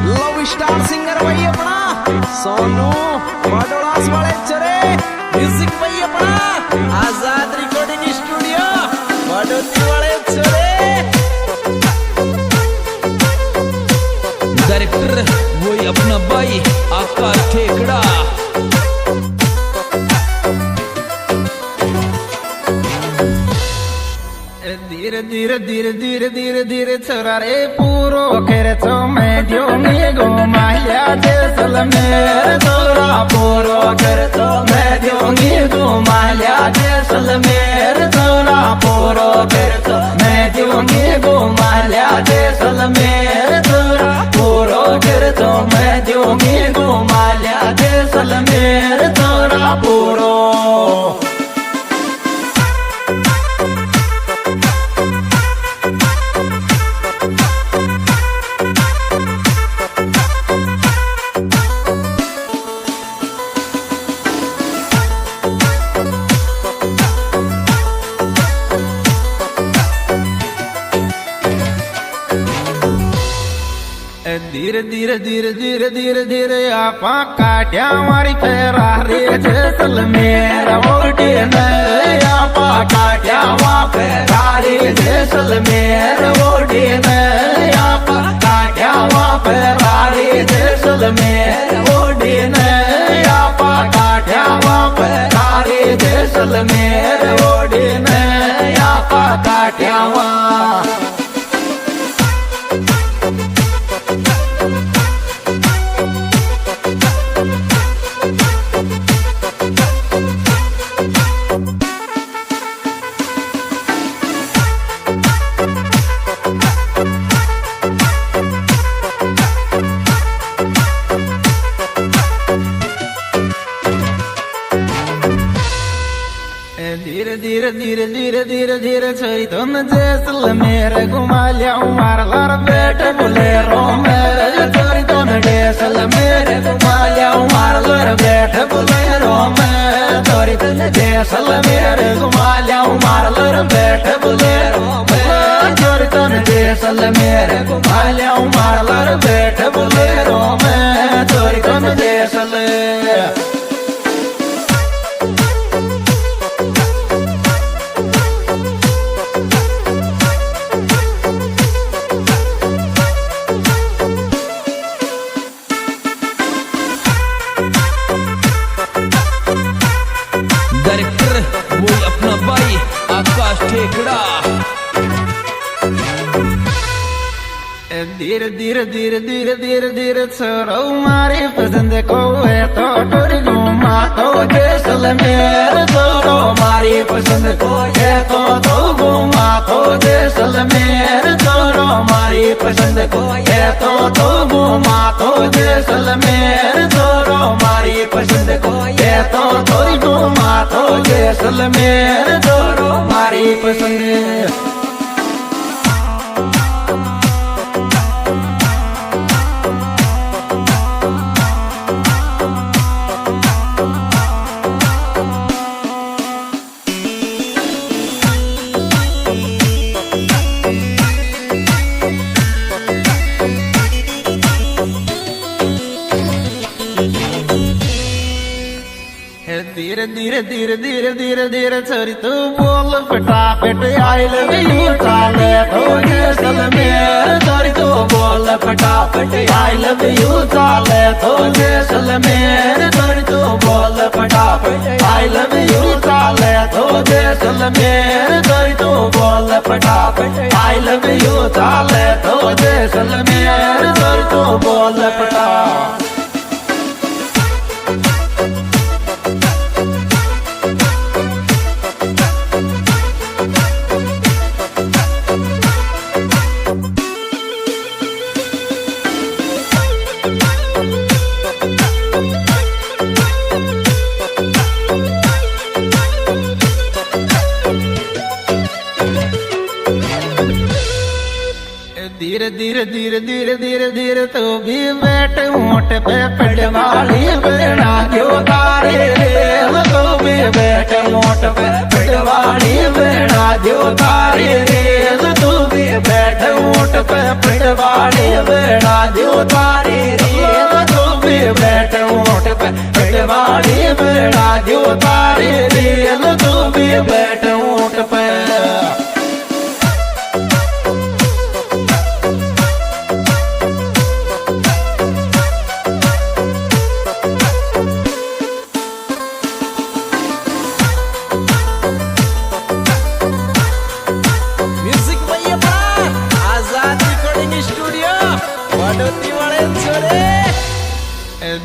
Love star singer भाई अपना सोनू बाडोलास वाले चरे म्यूजिक भाई अपना आजाद रिकॉर्डिंग स्टूडियो बाडोती वाले चरे डायरेक्टर वही अपना भाई आकाश ठेकड़ा। धीरे धीरे धीरे धीरे धीरे धीरे छोरा रे पूरो खेर छो मैं दियोंगी गो माया जैसल मेरे छोरा पूरो खेर छो मैं दियोंगी गो माया जैसल मेरे छोरा पूरो खेर छो मैं दियोंगी गो माया जैसल मेरे छोरा पूरो खेर छो मैं दियोंगी गो माया जैसल मेरे छोरा पूरो। धीरे धीरे धीरे धीरे धीरे धीरे आपा काट्या मारी फेरा रे जैसल मेरा ओटे न आपा काट्या वा फेरा रे जैसल मेरा ओटे न आपा काट्या वा फेरा रे जैसल मेरा ओटे न आपा काट्या वा फेरा रे जैसल मेरा ओटे न आपा काट्या वा। धीरे धीरे धीरे धीरे धीरे धीरे छोरी तुम जैसल मेरे घुमा लिया मार लार बैठ बुलेरो मेरे छोरी तुम जैसल मेरे घुमा लिया मार लार बैठ बुलेरो में छोरी तुम जैसल मेरे घुमा लिया मार लार बैठ बुलेरो में छोरी तुम जैसल मेरे घुमा लिया मार लार बैठ बुलेरो में छोरी तुम जैसल। डायरेक्टर वही अपना भाई आकाश ठेकड़ा। धीरे धीरे धीरे धीरे धीरे धीरे छोरो मारी पसंद को है तो टोरी घुमा तो जैसल मेरे छोरो मारी पसंद को है तो घुमा तो जैसल मेरे छोरो मारी पसंद को है तो घुमा तो जैसल मेरे छोरो मारी पसंद को है तो घुमा तो जैसल मेरे छोरो मारी पसंद। धीरे धीरे धीरे धीरे धीरे धीरे छोरी तू बोल फटाफट आई लव यू चाले तो जैसल मेरे छोरी तू बोल फटाफट आई लव यू चाले तो जैसल मेरे छोरी तू बोल फटाफट आई लव यू चाले तो जैसल मेरे छोरी तू बोल फटाफट आई लव यू चाले तो जैसल मेरे छोरी तू बोल फटाफट। धीरे धीरे धीरे धीरे धीरे धीरे तो भी बैठ ऊंट पे पटवाली बेड़ा क्यों तारे रे तो भी बैठ ऊंट पे पटवाली बेड़ा क्यों तारे रे तू भी बैठ ऊंट पे पटवाली बेड़ा क्यों तारे रे तू भी बैठ ऊंट पे पटवाली बेड़ा क्यों तारे रे तू भी बैठ ऊंट पे म्युझिक भैया आजाद रिकॉर्डिंग स्टुडिओ वडोती वाले चोरे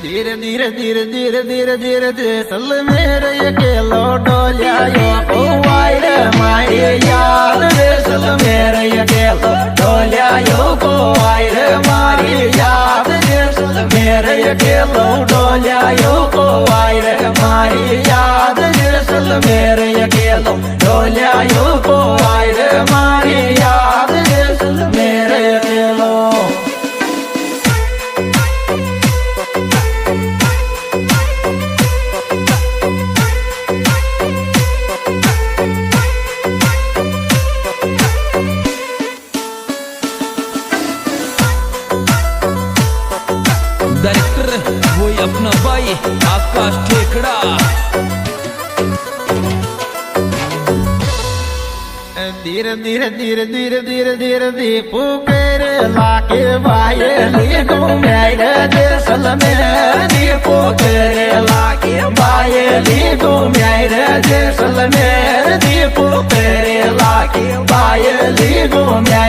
धीरे धीरे धीरे धीरे धीरे धीरे जैसल मेरे अकेलो डोलिया यो ओ वायरे माये यार जैसल मेरे अकेलो डोलिया यो को वायरे मारी याद जैसल मेरे अकेलो डोलिया यो को वायरे मारी याद जैसल मेरे अकेलो डोलिया यो को वायरे मारी याद जैसल मेरे अकेलो डायरेक्टर वही अपना भाई आकाश ठेकड़ा। धीरे धीरे धीरे धीरे धीरे धीरे दीपू केरे लाके बाये घूमे जैसल में दीपू केरे लाके बाये घूमे जैसल में दीपू केरे लाके बाये घूमे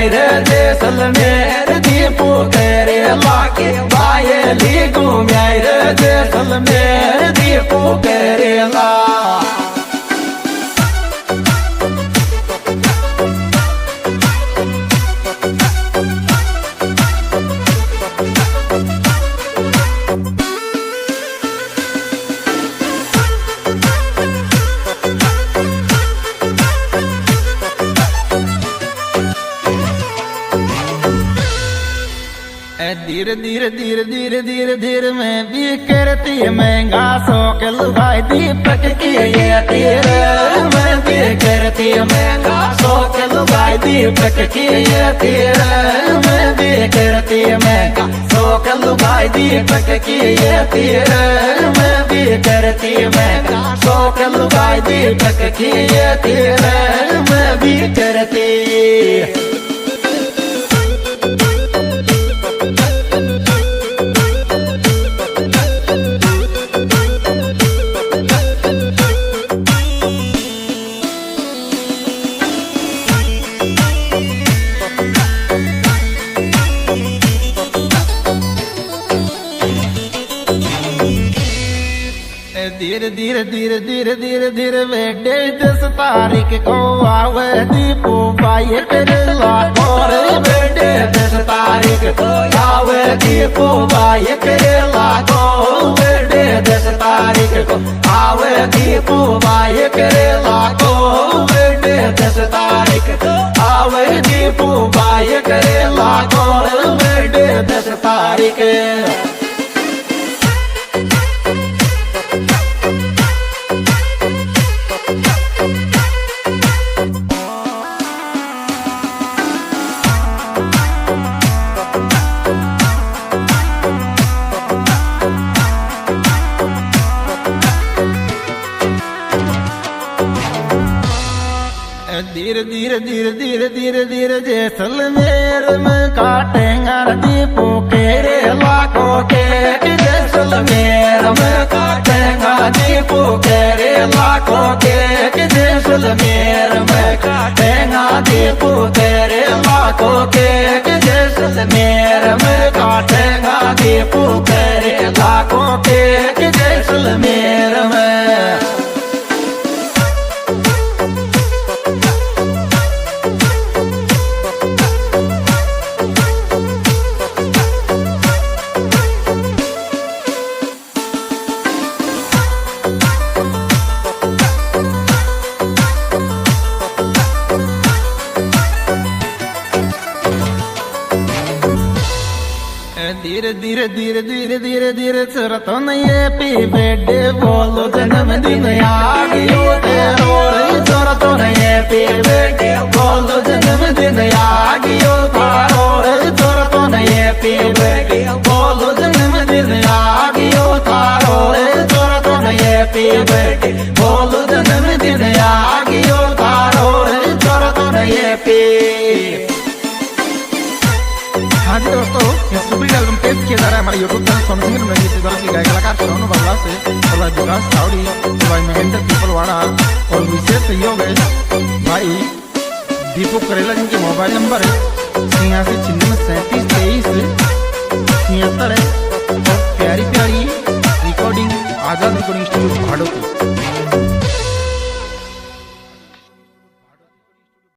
जैसल में दीपू केरे लाके बाये घूमे जैसल में दीपू केरे ला धीरे धीरे धीरे धीरे धीरे धीरे मैं भी करती महंगा सो के लुगाई दीपक की ये तीर मैं भी करती महंगा सो के लुगाई दीपक की ये तीर मैं भी करती महंगा सो के लुगाई दीपक की ये तीर मैं भी करती महंगा सो के लुगाई दीपक की ये तीर मैं भी करती धीरे धीरे धीरे धीरे धीरे धीरे बेटे 10 तारीख को आवे दीपू भाई तेरे लाखों रे बेटे 10 तारीख को आवे दीपू भाई तेरे लाखों बेटे 10 तारीख को आवे दीपू भाई तेरे लाखों बेटे 10 तारीख को आवे दीपू भाई तेरे लाखों बेटे 10 तारीख धीरे धीरे धीरे धीरे धीरे धीरे जैसलमेर में काटेंगे दीपू केरे लाखों के जैसलमेर में काटेंगे दीपू केरे लाखों के जैसलमेर में काटेंगे दीपू केरे लाखों के जैसलमेर में काटेंगे दीपू केरे लाखों के जैसलमेर में धीरे धीरे धीरे धीरे धीरे धीरे चोरा तो नहीं हैप्पी बर्थडे बोलो जन्मदिन आ गयो तेरो चोरा तो नहीं हैप्पी बर्थडे बोलो जन्मदिन आ गयो तारो चोरा तो नहीं हैप्पी बर्थडे बोलो जन्मदिन आ गयो तारो चोरा तो नहीं हैप्पी बर्थडे बोलो जन्मदिन आ गयो तारो चोरा तो नहीं हैप्पी। हाँ जी दोस्तों, यह सुपील एल्बम पेश किया जा रहा है हमारे यूट्यूब चैनल सोनू सिंगर में जिस तरह की गायक कलाकार सोनू बाबला से और भाई विकास सावड़ी और भाई महेंद्र पीपलवाड़ा और विशेष सहयोग है भाई दीपू करेला जिनके मोबाइल नंबर है 86 37 23